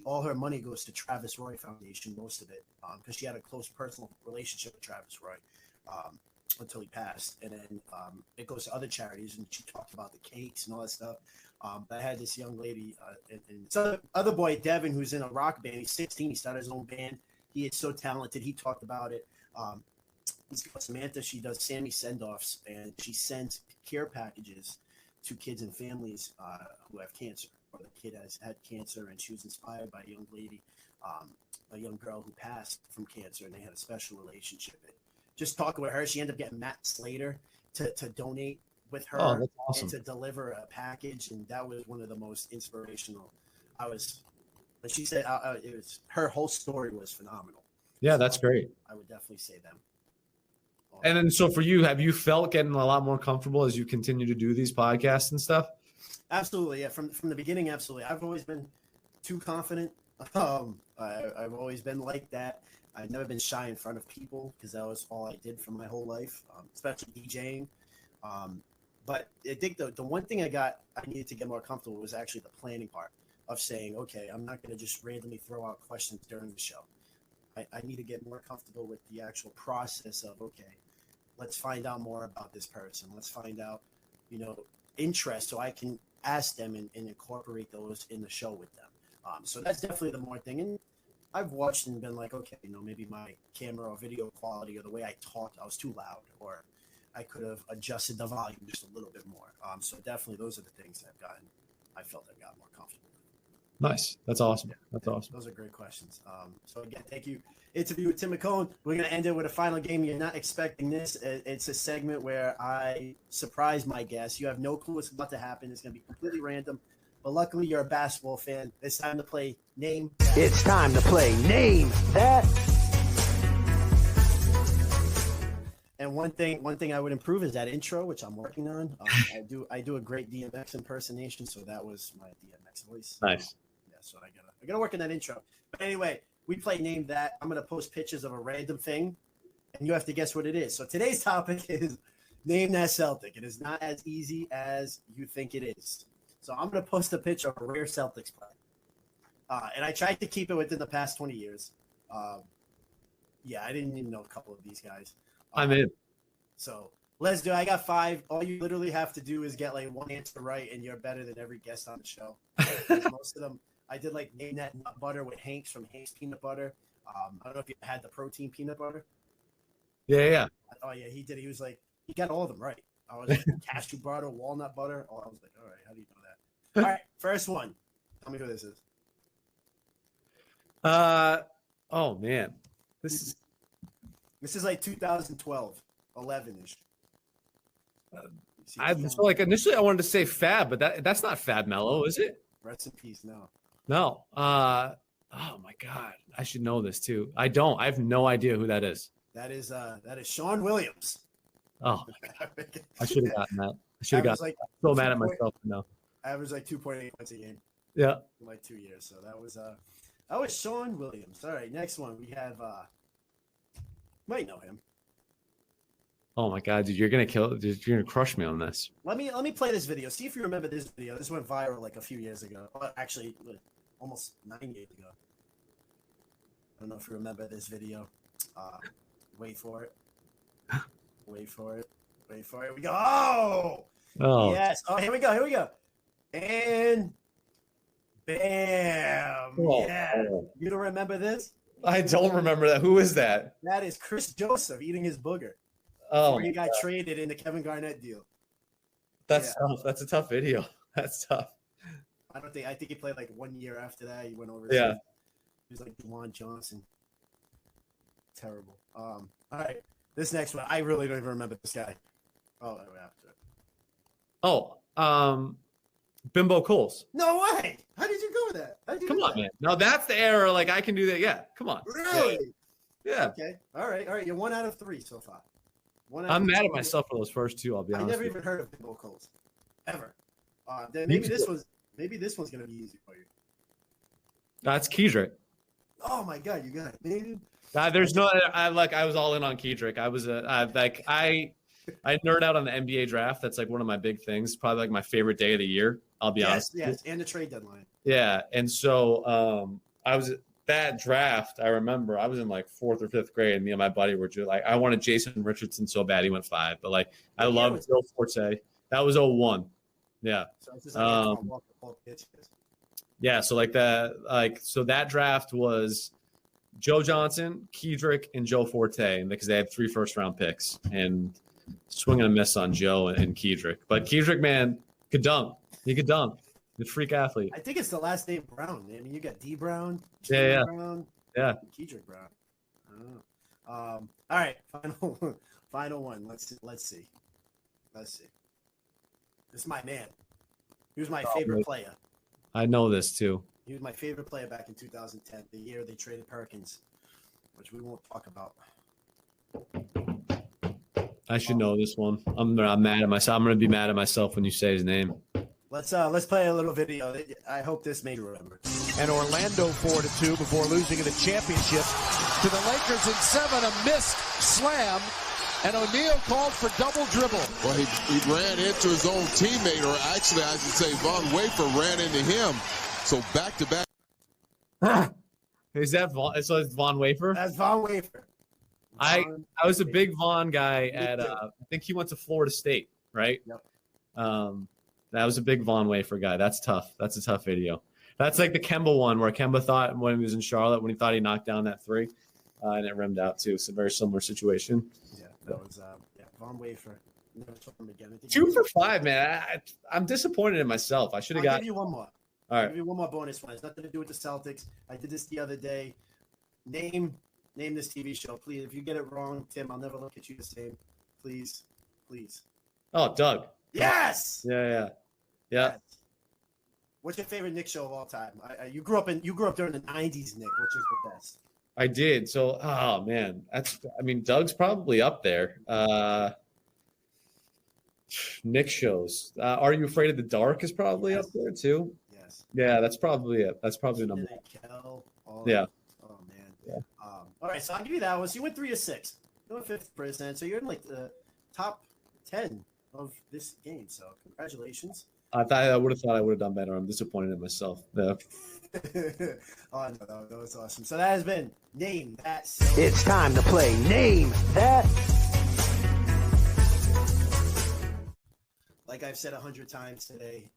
all her money goes to Travis Roy Foundation, most of it, because she had a close personal relationship with Travis Roy until he passed. And then it goes to other charities, and she talked about the cakes and all that stuff. But I had this young lady, and so other boy, Devin, who's in a rock band. He's 16. He started his own band. He is so talented. He talked about it. Samantha, she does Sammy send-offs, and she sends care packages to kids and families who have cancer. The kid has had cancer, and she was inspired by a young lady, a young girl who passed from cancer, and they had a special relationship. Just talking with her, she ended up getting Matt Slater to donate with her. Oh, that's awesome. And to deliver a package, and that was one of the most inspirational. I was But she said her whole story was phenomenal. Yeah, So that's great. I would definitely say them. And then, so for you, have you felt getting a lot more comfortable as you continue to do these podcasts and stuff? Absolutely, yeah. From the beginning, absolutely. I've always been too confident. I've always been like that. I've never been shy in front of people because that was all I did for my whole life, especially DJing. But I think the one thing I needed to get more comfortable was actually the planning part of saying, okay, I'm not going to just randomly throw out questions during the show. I need to get more comfortable with the actual process of, okay, let's find out more about this person. Let's find out, interest so I can ask them and incorporate those in the show with them. So that's definitely the more thing. And I've watched and been like, okay, maybe my camera or video quality or the way I talked, I was too loud, or I could have adjusted the volume just a little bit more. So definitely those are the things that I felt I got more comfortable with. Nice. That's awesome. That's awesome. Those are great questions. So again, thank you. Interview with Tim McKone. We're going to end it with a final game. You're not expecting this. It's a segment where I surprise my guests. You have no clue what's about to happen. It's going to be completely random. But luckily, you're a basketball fan. It's time to play Name That. It's time to play Name That. And one thing I would improve is that intro, which I'm working on. I do a great DMX impersonation, so that was my DMX voice. Nice. Yeah, so I gotta work on that intro. But anyway, we play Name That. I'm gonna post pictures of a random thing, and you have to guess what it is. So today's topic is Name That Celtic. It is not as easy as you think it is. So I'm gonna post a picture of a rare Celtics player, and I tried to keep it within the past 20 years. Yeah, I didn't even know a couple of these guys. I'm in. So let's do it. I got 5. All you literally have to do is get like one answer right, and you're better than every guest on the show. Most of them, I did like Name That Nut Butter with Hanks from Hanks Peanut Butter. I don't know if you had the protein peanut butter. Yeah. Oh yeah, he did. He was like, he got all of them right. I was like, cashew butter, walnut butter. Oh, I was like, all right, how do you know that? All right, first one. Tell me who this is. Oh man, this is like 2012, 11ish. So like initially I wanted to say Fab, but that's not Fab Mello, is it? Rest in peace. No. Oh my God, I should know this too. I don't. I have no idea who that is. That is Sean Williams. Oh my God. I should have gotten that. I should have gotten. Like, I'm so mad at myself now. Average like 2.8 points a game. Yeah. In like 2 years. So that was Sean Williams. All right, next one we have. Might know him. Oh my God, dude, you're gonna crush me on this. Let me play this video. See if you remember this video. This went viral like a few years ago. Actually, almost 9 years ago. I don't know if you remember this video. Wait for it. Wait for it. We go. Oh yes. Oh, here we go. And bam. Oh, yeah. You don't remember this? I don't remember that. Who is that? That is Chris Joseph eating his booger. Oh, he got traded in the Kevin Garnett deal. That's tough. That's a tough video. That's tough. I think he played like 1 year after that. He went over. Yeah. He was like Juwan Johnson. Terrible. All right. This next one, I really don't even remember this guy. Oh, after. Oh, Bimbo Coles. No way. How did you go with that? Come on, man. No, that's the error. Like I can do that. Yeah. Come on. Really? Yeah. Okay. All right. You're 1 out of 3 so far. I'm mad at myself for those first two. I'll be honest. I never even heard of Bimbo Coles, ever. Then maybe this one's gonna be easy for you. That's Kedrick. Oh my God, you got it, dude. There's no. I was all in on Kedrick. I nerd out on the NBA draft. That's like one of my big things. Probably like my favorite day of the year. I'll be honest. Yes, and the trade deadline. Yeah, and so I was that draft. I remember I was in like 4th or 5th grade, and me and my buddy were just like, I wanted Jason Richardson so bad he went 5, but like I loved Joe Forte. That was 01. Yeah. So it's just like yeah. So like that. So that draft was Joe Johnson, Kedrick, and Joe Forte, and because they had 3 first-round picks, and swing and a miss on Joe and Kedrick. But Kedrick, man, could dunk. He could dunk. He's a freak athlete. I think it's the last name Brown. I mean, you got D Brown, Brown, Kedrick Brown. I don't know. All right, final one. Let's see. This is my man. He was my favorite player. I know this too. He was my favorite player back in 2010, the year they traded Perkins, which we won't talk about. I should know this one. I'm mad at myself. I'm gonna be mad at myself when you say his name. Let's play a little video. I hope this made you remember. And Orlando 4-2 before losing in the championship to the Lakers in 7. A missed slam, and O'Neal called for double dribble. Well, he ran into his own teammate, or actually, I should say, Von Wafer ran into him. So back to back. Is that Von? So it's Von Wafer. That's Von Wafer. I was a big Von guy at. I think he went to Florida State, right? Yep. That was a big Von Wafer guy. That's tough. That's a tough video. That's like the Kemba one where Kemba thought when he was in Charlotte, when he thought he knocked down that three, and it rimmed out too. It's a very similar situation. Yeah, that was Von Wafer. Never saw him again. 2 for 5, man. I'm disappointed in myself. I should have got. I'll give you one more. All right. I'll give you one more bonus one. It's nothing to do with the Celtics. I did this the other day. Name this TV show, please. If you get it wrong, Tim, I'll never look at you the same. Please. Oh, Doug. Yes. Yeah. Yes. What's your favorite Knicks show of all time? You grew up during the '90s, Nick. Which is the best? I did. So, oh man, Doug's probably up there. Nick shows. Are You Afraid of the Dark is probably up there too. Yes. Yeah, that's probably it. That's probably number one. Yeah. Oh man. Yeah. All right, so I'll give you that one. So you went 3 of 6. You're 5th%. So you're in like the top 10 of this game. So congratulations. I would have thought I would have done better. I'm disappointed in myself. Yeah. Oh no, that was awesome. So that has been Name That. It's time to play Name That. Like I've said 100 times today,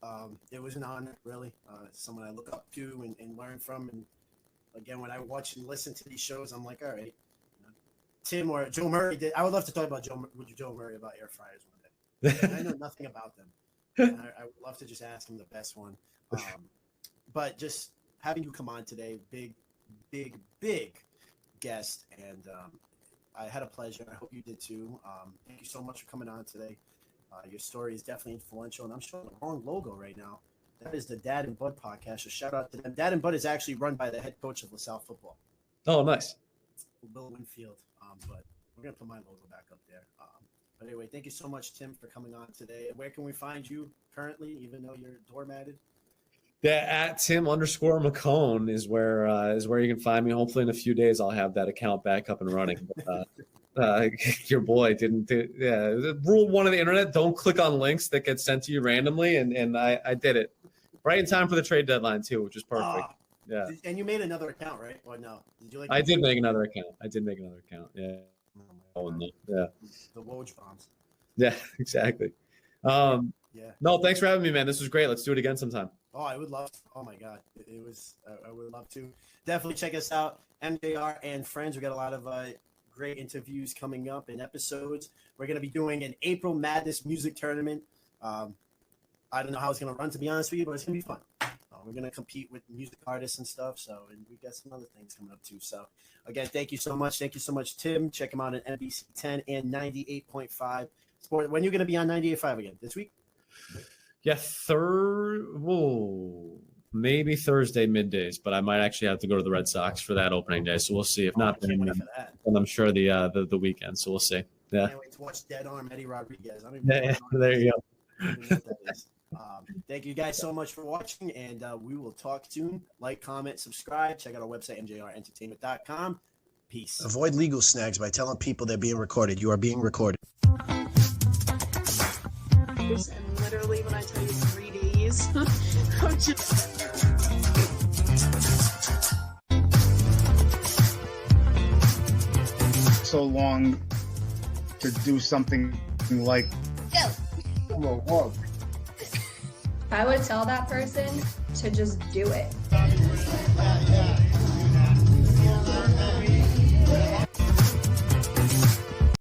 it was an honor, really. Someone I look up to and learn from. And again, when I watch and listen to these shows, I'm like, all right, Tim or Joe Murray did. I would love to talk about Joe Murray about air fryers one day. I know nothing about them. And I would love to just ask him the best one. But just having you come on today, big guest, and I had a pleasure. I hope you did too. Thank you so much for coming on today. Your story is definitely influential, and I'm showing the wrong logo right now. That is the Dad and Bud podcast. So shout out to them. Dad and Bud is actually run by the head coach of LaSalle football. Oh, nice. Bill Winfield. But we're gonna put my logo back up there. But anyway, thank you so much, Tim, for coming on today. Where can we find you currently, even though you're doormatted? Yeah, at Tim_McKone is where you can find me. Hopefully, in a few days, I'll have that account back up and running. Your boy didn't do. Yeah, rule 1 of the internet: don't click on links that get sent to you randomly. And I did it right in time for the trade deadline too, which is perfect. Yeah. And you made another account, right? Or no? Did you I did make another account. Yeah. Oh no. Yeah. The Woj bombs. Yeah, exactly. Yeah. No, thanks for having me, man. This was great. Let's do it again sometime. Oh, I would love to. Oh my God. It was, I would love to. Definitely check us out. MJR and Friends. We got a lot of great interviews coming up and episodes. We're going to be doing an April Madness music tournament. I don't know how it's going to run, to be honest with you, but it's going to be fun. We're going to compete with music artists and stuff. So, and we've got some other things coming up too. So again, thank you so much. Thank you so much, Tim. Check him out on NBC10 and 98.5 sport. When are you going to be on 98.5 again? This week? Yeah. Maybe Thursday middays, but I might actually have to go to the Red Sox for that opening day. So we'll see. If not, then I'm sure the weekend. So we'll see. Yeah. I can't wait to watch Dead Arm Eddie Rodriguez. I don't even know there you go. I don't even know what that is. Thank you guys so much for watching, and we will talk soon. Like, comment, subscribe. Check out our website, mjrentertainment.com. Peace. Avoid legal snags by telling people they're being recorded. You are being recorded. And literally, when I tell you 3 days, I'm just... So long to do something like Go. I would tell that person to just do it.